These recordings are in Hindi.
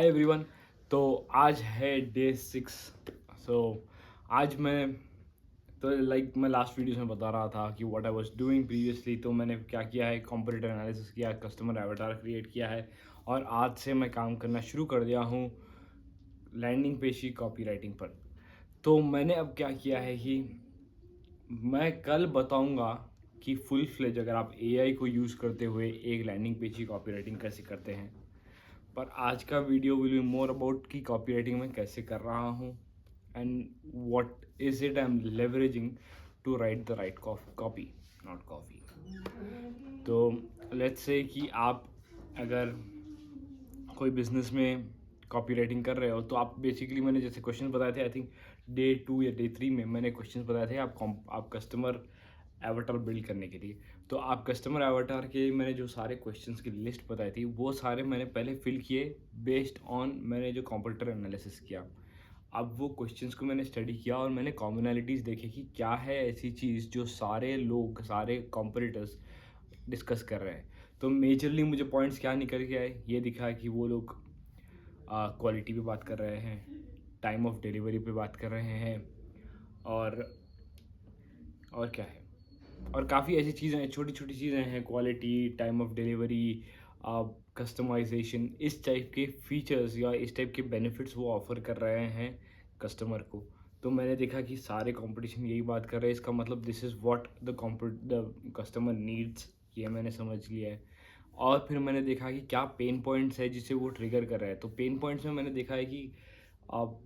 Hi everyone. तो आज है डे 6। सो आज मैं लास्ट वीडियोस में बता रहा था कि what I was doing previously. तो मैंने क्या किया है, कंप्यूटर एनालिसिस किया, कस्टमर एवेटार क्रिएट किया है और आज से मैं काम करना शुरू कर दिया हूँ लैंडिंग पेज की कॉपी राइटिंग पर। तो मैंने अब क्या किया है कि मैं कल बताऊंगा कि फुल फ्लेज अगर आप एआई को यूज़ करते हुए एक लैंडिंग पेज की कॉपी राइटिंग कैसे करते हैं। पर आज का video will be more about कि कॉपी राइटिंग में कैसे कर रहा हूँ and what is it I am leveraging to write the right copy, not copy. तो लेट्स से कि आप अगर कोई बिजनेस में कॉपी राइटिंग कर रहे हो तो आप बेसिकली, मैंने जैसे क्वेश्चन बताए थे, आई थिंक डे 2 या डे 3 में मैंने क्वेश्चन बताए थे आप कस्टमर एवाटार बिल्ड करने के लिए। तो आप कस्टमर एवाटार के मैंने जो सारे क्वेश्चंस की लिस्ट बताई थी वो सारे मैंने पहले फिल किए बेस्ड ऑन मैंने जो कंप्यूटर एनालिसिस किया। अब वो क्वेश्चंस को मैंने स्टडी किया और मैंने कॉमनैलिटीज़ देखे कि क्या है ऐसी चीज़ जो सारे लोग, सारे कॉम्पिटिटर्स डिस्कस कर रहे हैं। तो मेजरली मुझे पॉइंट्स क्या निकल के आए, ये दिखा है कि वो लोग क्वालिटी पे बात कर रहे हैं, टाइम ऑफ डिलीवरी पे बात कर रहे हैं, और क्या है, और काफ़ी ऐसी चीज़ें हैं, छोटी छोटी चीज़ें हैं, quality, time of delivery, customisation, इस टाइप के फीचर्स या इस टाइप के बेनिफिट्स वो ऑफ़र कर रहे हैं कस्टमर को। तो मैंने देखा कि सारे कंपटीशन यही बात कर रहे हैं, इसका मतलब this is what the customer needs, ये मैंने समझ लिया है। और फिर मैंने देखा कि क्या पेन पॉइंट्स है जिसे वो ट्रिगर कर रहा है। तो पेन पॉइंट्स में मैंने देखा है कि आप,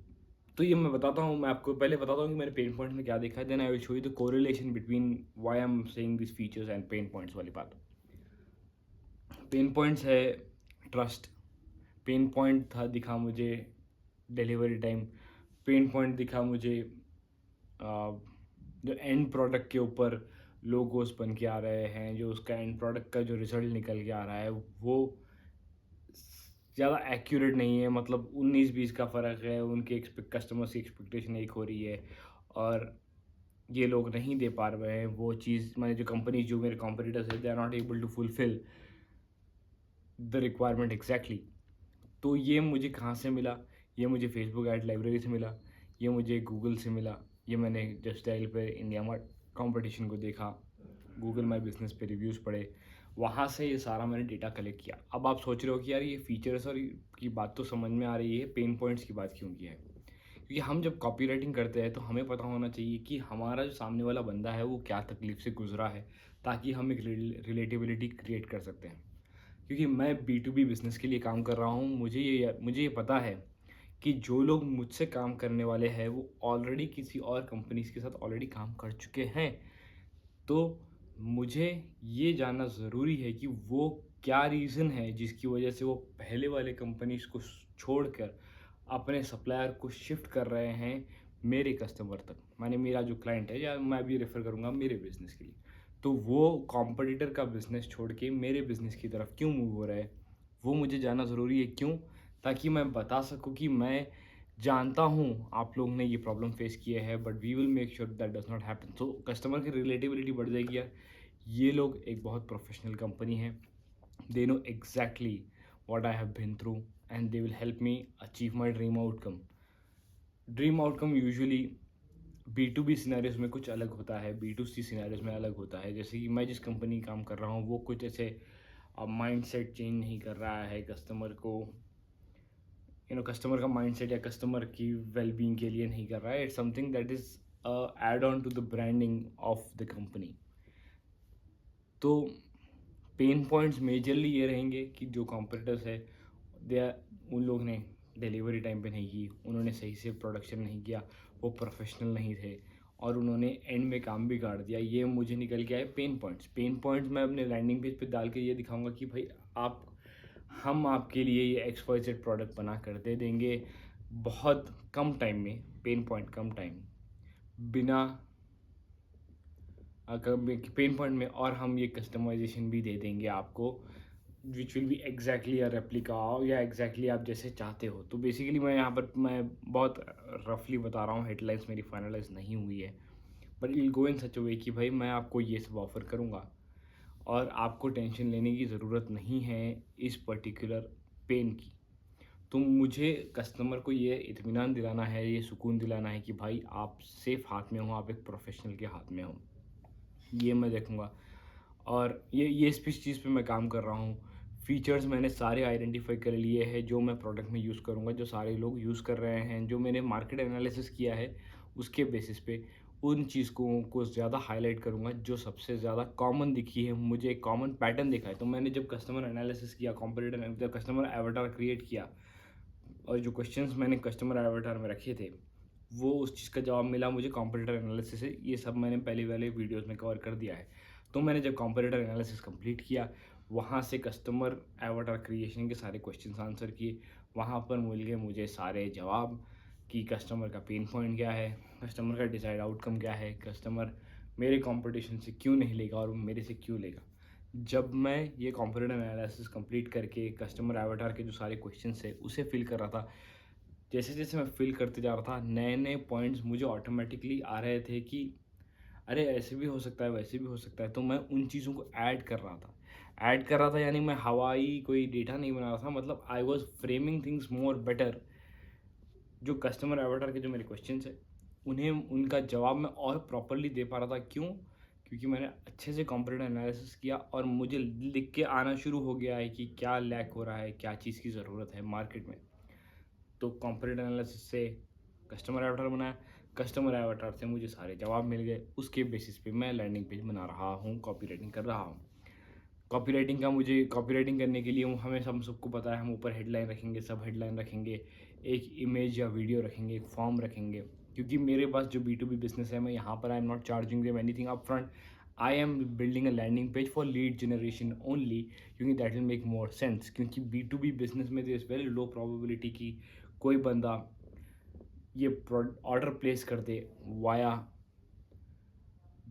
तो ये मैं बताता हूँ, मैं आपको पहले बताता हूँ कि मैंने पेन पॉइंट्स में क्या देखा है, then I will show you the correlation between why I am saying this features and pain points वाली बात। पेन पॉइंट्स है ट्रस्ट, पेन पॉइंट था दिखा मुझे डिलीवरी टाइम, पेन पॉइंट दिखा मुझे जो एंड प्रोडक्ट के ऊपर लोगोस बन के आ रहे हैं, जो उसका एंड प्रोडक्ट का जो रिजल्ट निकल के आ रहा है वो ज़्यादा एक्यूरेट नहीं है, मतलब 19-20 का फ़र्क है, उनके कस्टमर्स की एक्सपेक्टेशन एक हो रही है और ये लोग नहीं दे पा रहे हैं वो चीज़। मैंने जो कंपनी, जो मेरे कॉम्पिटिटर्स है, they are not able to fulfil the requirement exactly. तो ये मुझे कहाँ से मिला, ये मुझे फेसबुक एड लाइब्रेरी से मिला, ये मुझे गूगल से मिला, ये मैंने जस्ट डायल पे इंडिया मार्ट कंपटीशन को देखा, गूगल माई बिजनेस पे रिव्यूज़ पढ़े, वहाँ से ये सारा मैंने डेटा कलेक्ट किया। अब आप सोच रहे हो कि यार ये फीचर्स और की बात तो समझ में आ रही है, पेन पॉइंट्स की बात क्यों की है। क्योंकि हम जब कॉपी राइटिंग करते हैं तो हमें पता होना चाहिए कि हमारा जो सामने वाला बंदा है वो क्या तकलीफ से गुजरा है, ताकि हम एक रिलेटिबिलिटी क्रिएट कर सकते हैं। क्योंकि मैं बी टू बी बिज़नेस के लिए काम कर रहा हूँ, मुझे ये पता है कि जो लोग मुझसे काम करने वाले हैं वो ऑलरेडी किसी और कंपनीज के साथ ऑलरेडी काम कर चुके हैं। तो मुझे ये जानना ज़रूरी है कि वो क्या रीज़न है जिसकी वजह से वो पहले वाले कंपनीज को छोड़कर अपने सप्लायर को शिफ्ट कर रहे हैं मेरे कस्टमर तक, माने मेरा जो क्लाइंट है, या मैं भी रेफ़र करूँगा मेरे बिज़नेस के लिए। तो वो कॉम्पिटिटर का बिज़नेस छोड़ के मेरे बिज़नेस की तरफ क्यों मूव हो रहा है, वो मुझे जानना ज़रूरी है। क्यों? ताकि मैं बता सकूँ कि मैं जानता हूँ आप लोग ने ये प्रॉब्लम फेस किया है, but we will make sure that does not happen. तो कस्टमर की रिलेटेबिलिटी बढ़ जाएगी यार। ये लोग एक बहुत प्रोफेशनल कंपनी है, they know exactly what I have been through and they will help me achieve my dream outcome. Dream outcome usually be to be scenarios में कुछ अलग होता है, बी टू सी सिनेरियोज में अलग होता है। जैसे कि मैं जिस कंपनी काम कर रहा हूँ वो कुछ ऐसे माइंडसेट चेंज नहीं कर रहा है कस्टमर को, कस्टमर का माइंडसेट या कस्टमर की वेलबींग के लिए नहीं कर रहा है। It's something that is add on to the branding of the company. तो पेन पॉइंट्स मेजरली ये रहेंगे कि जो कॉम्पिटिटर्स है, दे उन लोग ने डिलीवरी टाइम पे नहीं की, उन्होंने सही से प्रोडक्शन नहीं किया, वो प्रोफेशनल नहीं थे और उन्होंने एंड में काम भी काट दिया। ये मुझे निकल के आए पेन पॉइंट्स। पेन पॉइंट्स मैं अपने लैंडिंग पेज पे डाल के ये दिखाऊंगा कि भाई आप, हम आपके लिए ये XYZ प्रोडक्ट बना कर दे देंगे बहुत कम टाइम में, पेन पॉइंट कम टाइम, बिना पेन पॉइंट में, और हम ये कस्टमाइजेशन भी दे देंगे आपको which will be exactly a replica, या एग्जैक्टली आप जैसे चाहते हो। तो बेसिकली मैं यहाँ पर मैं बहुत रफली बता रहा हूँ, हेडलाइंस मेरी फाइनलाइज नहीं हुई है, बट इट विल गो इन सच अ वे कि भाई मैं आपको ये सब ऑफ़र करूँगा और आपको टेंशन लेने की ज़रूरत नहीं है इस पर्टिकुलर पेन की। तो मुझे कस्टमर को ये इत्मीनान दिलाना है, ये सुकून दिलाना है कि भाई आप सेफ़ हाथ में हो, आप एक प्रोफ़ेशनल के हाथ में हो। ये मैं देखूँगा और ये इस चीज़ पे मैं काम कर रहा हूँ। फ़ीचर्स मैंने सारे आइडेंटिफ़ाई कर लिए हैं जो मैं प्रोडक्ट में यूज़ करूँगा, जो सारे लोग यूज़ कर रहे हैं, जो मैंने मार्केट एनालिसिस किया है, उसके बेसिस पे उन चीज़ को ज़्यादा हाइलाइट करूँगा जो सबसे ज़्यादा कॉमन दिखी है। मुझे एक कॉमन पैटर्न दिखा है, तो मैंने जब कस्टमर एनालिसिस किया, जब कस्टमर एवाटार क्रिएट किया और जो क्वेश्चंस मैंने कस्टमर एवाटार में रखे थे, वो उस चीज़ का जवाब मिला मुझे कॉम्पिटिटर एनालिसिस से। ये सब मैंने पहले वाले वीडियोज़ में कवर कर दिया है। तो मैंने जब कॉम्पिटिटर एनालिसिस कंप्लीट किया, वहाँ से कस्टमर एवाटार क्रिएशन के सारे क्वेश्चंस आंसर किए। वहाँ पर मिल गए मुझे सारे जवाब कि कस्टमर का पेन पॉइंट क्या है, कस्टमर का डिज़ायर्ड आउटकम क्या है, कस्टमर मेरे कॉम्पिटिशन से क्यों नहीं लेगा और मेरे से क्यों लेगा। जब मैं ये कॉम्पिटिटर एनालिसिस कंप्लीट करके कस्टमर एवाटार के जो सारे क्वेश्चंस है उसे फिल कर रहा था, जैसे-जैसे मैं फ़िल करते जा रहा था, नए-नए पॉइंट्स मुझे ऑटोमैटिकली आ रहे थे कि अरे! ऐसे भी हो सकता है, वैसे भी हो सकता है, तो मैं उन चीज़ों को ऐड कर रहा था। ऐड कर रहा था यानी मैं हवाई कोई डेटा नहीं बना रहा था, मतलब I was framing things more better. जो कस्टमर अवतार के जो मेरे क्वेश्चंस हैं, उन्हें उनका जवाब मैं और प्रॉपर्ली दे पा रहा था। क्यों? क्योंकि मैंने अच्छे से कंप्यूटर एनालिसिस किया और मुझे लिख के आना शुरू हो गया है कि क्या लैक हो रहा है, क्या चीज़ की ज़रूरत है मार्केट में। तो कंप्यूटर एनालिसिस से कस्टमर एवाटार बनाया, कस्टमर एवाटार से मुझे सारे जवाब मिल गए, उसके बेसिस पे मैं लैंडिंग पेज बना रहा हूँ, कॉपीराइटिंग कर रहा हूँ। कॉपीराइटिंग करने के लिए हमें हम सबको पता है, हम ऊपर हेडलाइन रखेंगे, सब हेडलाइन रखेंगे, एक इमेज या वीडियो रखेंगे, एक फॉर्म रखेंगे। क्योंकि मेरे पास जो B2B बिज़नेस है, मैं यहाँ पर I am not charging them anything upfront. I am building a landing page for lead generation only, क्योंकि that will make more sense. क्योंकि B2B बिज़नेस में there is very low probability कि कोई बंदा ये ऑर्डर प्लेस कर दे via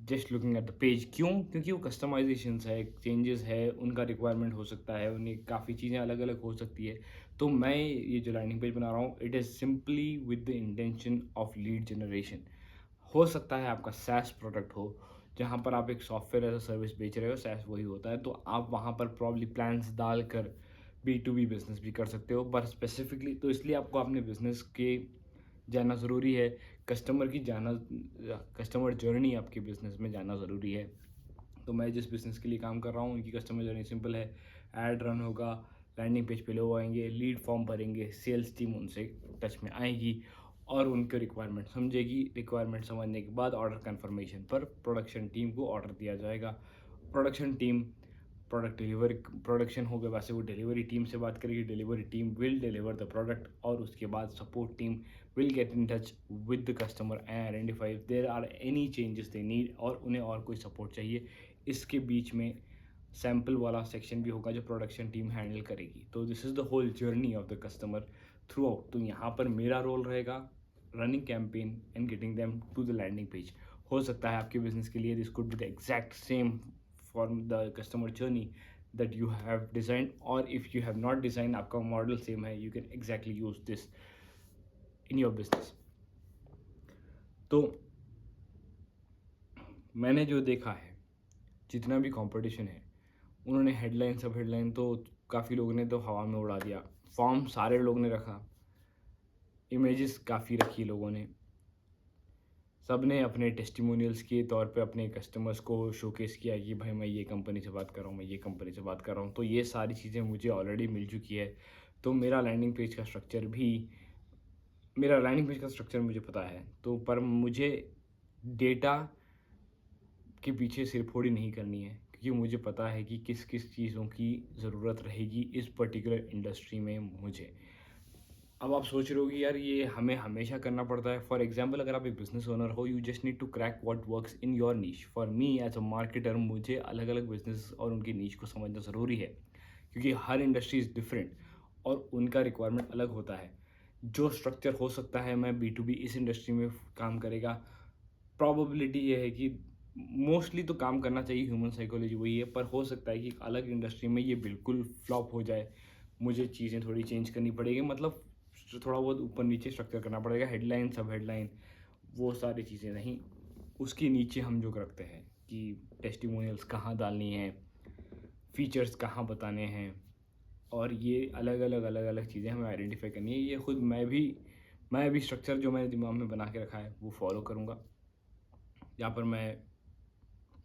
just looking at the page. क्यों? क्योंकि वो कस्टमाइजेशंस है, चेंजेस है, उनका रिक्वायरमेंट हो सकता है, उन्हें काफ़ी चीज़ें अलग अलग हो सकती है। तो मैं ये जो लैंडिंग पेज बना रहा हूँ, it is simply with the intention of lead generation. हो सकता है आपका सैस प्रोडक्ट हो, जहाँ पर आप एक सॉफ्टवेयर एज अ सर्विस बेच रहे हो, सैस वही होता है, तो आप वहाँ पर प्रॉब्ली प्लान्स डालकर B2B बिजनेस भी कर सकते हो। पर स्पेसिफिकली तो इसलिए आपको अपने बिजनेस के जानना ज़रूरी है, कस्टमर जर्नी आपके बिज़नेस में जानना ज़रूरी है। तो मैं जिस बिज़नेस के लिए काम कर रहा हूँ, उनकी कस्टमर जर्नी सिंपल है। ऐड रन होगा, लैंडिंग पेज पे लोग आएँगे, लीड फॉर्म भरेंगे, सेल्स टीम उनसे टच में आएगी और उनके रिक्वायरमेंट समझेगी। रिक्वायरमेंट समझने के बाद ऑर्डर कन्फर्मेशन पर प्रोडक्शन टीम को ऑर्डर दिया जाएगा। प्रोडक्शन टीम प्रोडक्शन हो गया, वैसे वो डिलीवरी टीम से बात करेगी, delivery team will deliver the product और उसके बाद support team will get in touch with the customer and identify if there are any changes they need और उन्हें और कोई सपोर्ट चाहिए। इसके बीच में सैम्पल वाला सेक्शन भी होगा जो प्रोडक्शन टीम हैंडल करेगी। तो this is the whole journey of the customer throughout. तो यहाँ पर मेरा रोल रहेगा running campaign and getting them to the landing page. हो सकता है आपके बिजनेस के लिए this could be the exact same for the customer journey that you have designed, or if you have not designed, आपका मॉडल सेम है, you can exactly use this in your business। तो मैंने जो देखा है, जितना भी कंपटीशन है, उन्होंने हेडलाइन सब हेडलाइन तो काफ़ी लोगों ने तो हवा में उड़ा दिया, फॉर्म सारे लोग ने रखा, इमेजेस काफ़ी रखी लोगों ने, सब ने अपने टेस्टिमोनियल्स के तौर पे अपने कस्टमर्स को शोकेस किया कि भाई मैं ये कंपनी से बात कर रहा हूँ, मैं ये कंपनी से बात कर रहा हूँ। तो ये सारी चीज़ें मुझे ऑलरेडी मिल चुकी है। तो मेरा लैंडिंग पेज का स्ट्रक्चर मुझे पता है। तो पर मुझे डेटा के पीछे सिरफोड़ी नहीं करनी है, क्योंकि मुझे पता है कि किस किस चीज़ों की ज़रूरत रहेगी इस पर्टिकुलर इंडस्ट्री में मुझे। अब आप सोच रहे हो कि यार ये हमें हमेशा करना पड़ता है। फॉर एग्जांपल, अगर आप एक बिजनेस ओनर हो, you just need to crack what works in your niche. For me as a marketer, मुझे अलग अलग बिजनेस और उनकी नीश को समझना ज़रूरी है, क्योंकि हर इंडस्ट्री इज़ डिफरेंट और उनका रिक्वायरमेंट अलग होता है। जो स्ट्रक्चर हो सकता है मैं B2B इस इंडस्ट्री में काम करेगा, प्रोबेबिलिटी ये है कि मोस्टली तो काम करना चाहिए, ह्यूमन साइकोलॉजी वही है, पर हो सकता है कि अलग इंडस्ट्री में ये बिल्कुल फ्लॉप हो जाए, मुझे चीज़ें थोड़ी चेंज करनी पड़ेगी, मतलब थोड़ा बहुत ऊपर नीचे स्ट्रक्चर करना पड़ेगा, हेडलाइन सब हेडलाइन वो सारी चीज़ें नहीं। उसके नीचे हम जो रखते हैं कि टेस्टिमोनियल्स कहाँ डालनी है, फीचर्स कहाँ बताने हैं और ये अलग अलग चीज़ें हमें आइडेंटिफाई करनी है। ये खुद मैं भी स्ट्रक्चर जो मैंने दिमाग में बना के रखा है वो फॉलो करूँगा। यहाँ पर मैं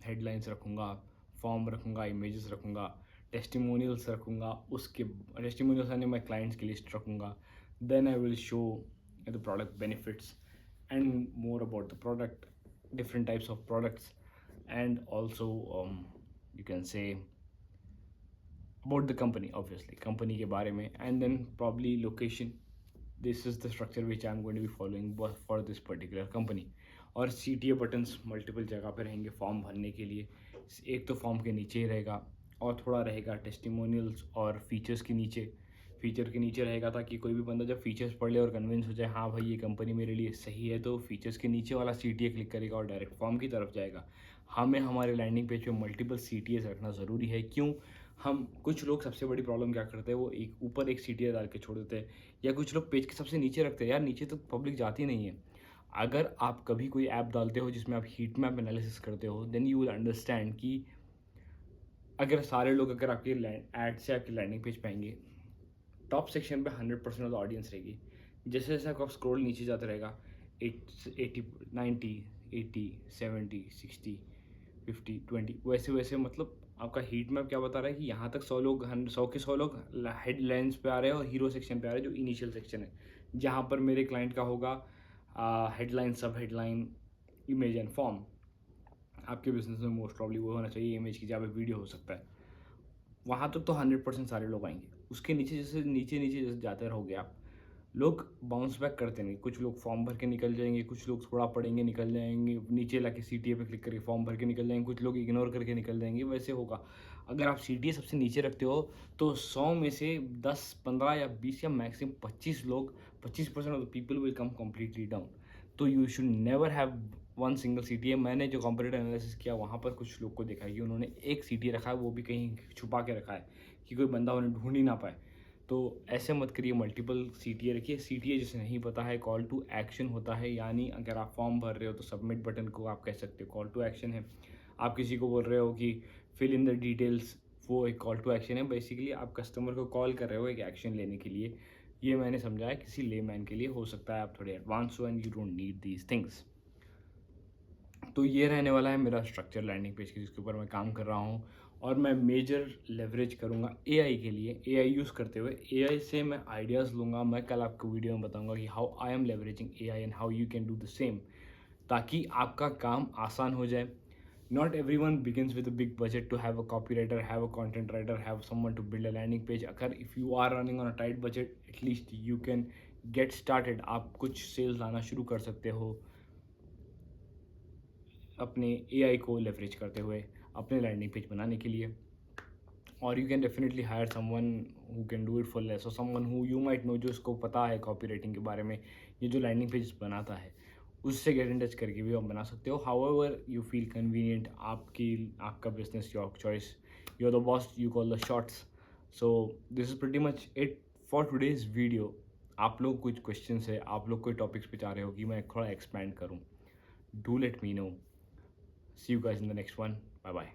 हेडलाइंस रखूँगा, फॉर्म रखूँगा, इमेजेस रखूँगा, टेस्टिमोनियल्स रखूँगा, उसके टेस्टिमोनियल्स यानी मैं क्लाइंट्स की लिस्ट रखूँगा। Then I will show the product benefits and more about the product, different types of products, and also you can say about the company, obviously company के बारे में, and then probably location. This is the structure which I am going to be following for this particular company. और CTA बटन्स मल्टीपल जगह पे रहेंगे फॉर्म भरने के लिए। एक तो फॉर्म के नीचे ही रहेगा और थोड़ा रहेगा टेस्टिमोनियल्स और फीचर्स के नीचे। फीचर के नीचे रहेगा ताकि कोई भी बंदा जब फीचर्स पढ़ ले और कन्विंस हो जाए हाँ भाई ये कंपनी मेरे लिए सही है, तो फीचर्स के नीचे वाला CTA क्लिक करेगा और डायरेक्ट फॉर्म की तरफ जाएगा। हमें हमारे लैंडिंग पेज पे मल्टीपल CTAs रखना ज़रूरी है। क्यों? हम कुछ लोग सबसे बड़ी प्रॉब्लम क्या करते हैं, वो एक ऊपर एक CTA डाल के छोड़ देते हैं, या कुछ लोग पेज के सबसे नीचे रखते हैं। यार नीचे तो पब्लिक जाती नहीं है। अगर आप कभी कोई ऐप डालते हो जिसमें आप हीट मैप एनालिसिस करते हो, देन यू विल अंडरस्टैंड कि अगर सारे लोग अगर आपके ऐड से आपके लैंडिंग पेज पे आएंगे, टॉप सेक्शन पे 100% ऑफ द ऑडियंस रहेगी। जैसे जैसे आपका स्क्रॉल नीचे जाता रहेगा, 80 90 80 70 60 50 20, वैसे वैसे मतलब आपका हीट मैप क्या बता रहा है कि यहाँ तक 100 लोग हेडलाइंस पे आ रहे हैं और हीरो सेक्शन पे आ रहे हैं, जो इनिशियल सेक्शन है, जहाँ पर मेरे क्लाइंट का होगा हेडलाइन, सब हेडलाइन, इमेज एंड फॉर्म। आपके बिजनेस में मोस्ट प्रॉब्ली वो होना चाहिए इमेज की जहाँ पे वीडियो हो सकता है। वहाँ तक तो 100% सारे लोग आएंगे। उसके नीचे जैसे जैसे जाते रहोगे आप, लोग बाउंस बैक करते नहीं। कुछ लोग फॉर्म भर के निकल जाएंगे, कुछ लोग थोड़ा पढ़ेंगे निकल जाएंगे, नीचे लाके CTA पे क्लिक करके फॉर्म भर के निकल जाएंगे, कुछ लोग इग्नोर करके निकल जाएंगे। वैसे होगा अगर आप CTA सबसे नीचे रखते हो तो 100 में से 10 15 या 20 या मैक्सिमम 25 लोग, 25% off the people will come completely down. तो you should never have one single CTA। मैंने जो कंपैरेटिव एनालिसिस किया वहाँ पर कुछ लोग को देखा है कि उन्होंने एक CTA रखा है, वो भी कहीं छुपा के रखा है कि कोई बंदा उन्हें ढूंढ ही ना पाए। तो ऐसे मत करिए, मल्टीपल CTA रखिए। CTA जिसे नहीं पता है, कॉल टू एक्शन होता है, यानी अगर आप फॉर्म भर रहे हो तो सबमिट बटन को आप कह सकते हो कॉल टू एक्शन है। आप किसी को बोल रहे हो कि फिल इन द डिटेल्स, वो एक कॉल टू एक्शन है। बेसिकली आप कस्टमर को कॉल कर रहे हो एक एक्शन लेने के लिए। ये मैंने समझा है किसी लेमैन के लिए। हो सकता है आप थोड़े एडवांस हो and you don't need these things. तो ये रहने वाला है मेरा स्ट्रक्चर लैंडिंग पेज की, जिसके ऊपर मैं काम कर रहा हूँ। और मैं मेजर लेवरेज करूँगा AI के लिए। AI यूज़ करते हुए AI से मैं आइडियाज़ लूँगा। मैं कल आपको वीडियो में बताऊँगा कि how I am leveraging AI and how you can do the same, ताकि आपका काम आसान हो जाए। Not everyone begins with a big budget to have a copywriter, have a content writer, have someone to build a landing page. अगर if you are running on a tight budget, at least you can get started. आप कुछ सेल्स लाना शुरू कर सकते हो अपने AI को लेवरेज करते हुए अपने लैंडिंग पेज बनाने के लिए। और you can definitely hire someone who can do it for less, और someone who you might know, जो उसको पता है कॉपी राइटिंग के बारे में, ये जो लैंडिंग पेज बनाता है, उससे गेट इन टच करके भी आप बना सकते हो। हाउएवर यू फील कन्वीनियंट, आपका business, your choice, you are the boss, you call the shots. So this is pretty much it for today's video. आप लोग कुछ क्वेश्चंस है, आप लोग कोई टॉपिक्स पे चाह रहे हो कि मैं थोड़ा एक्सपैंड करूँ, do let me know. See you guys in the next one, bye bye.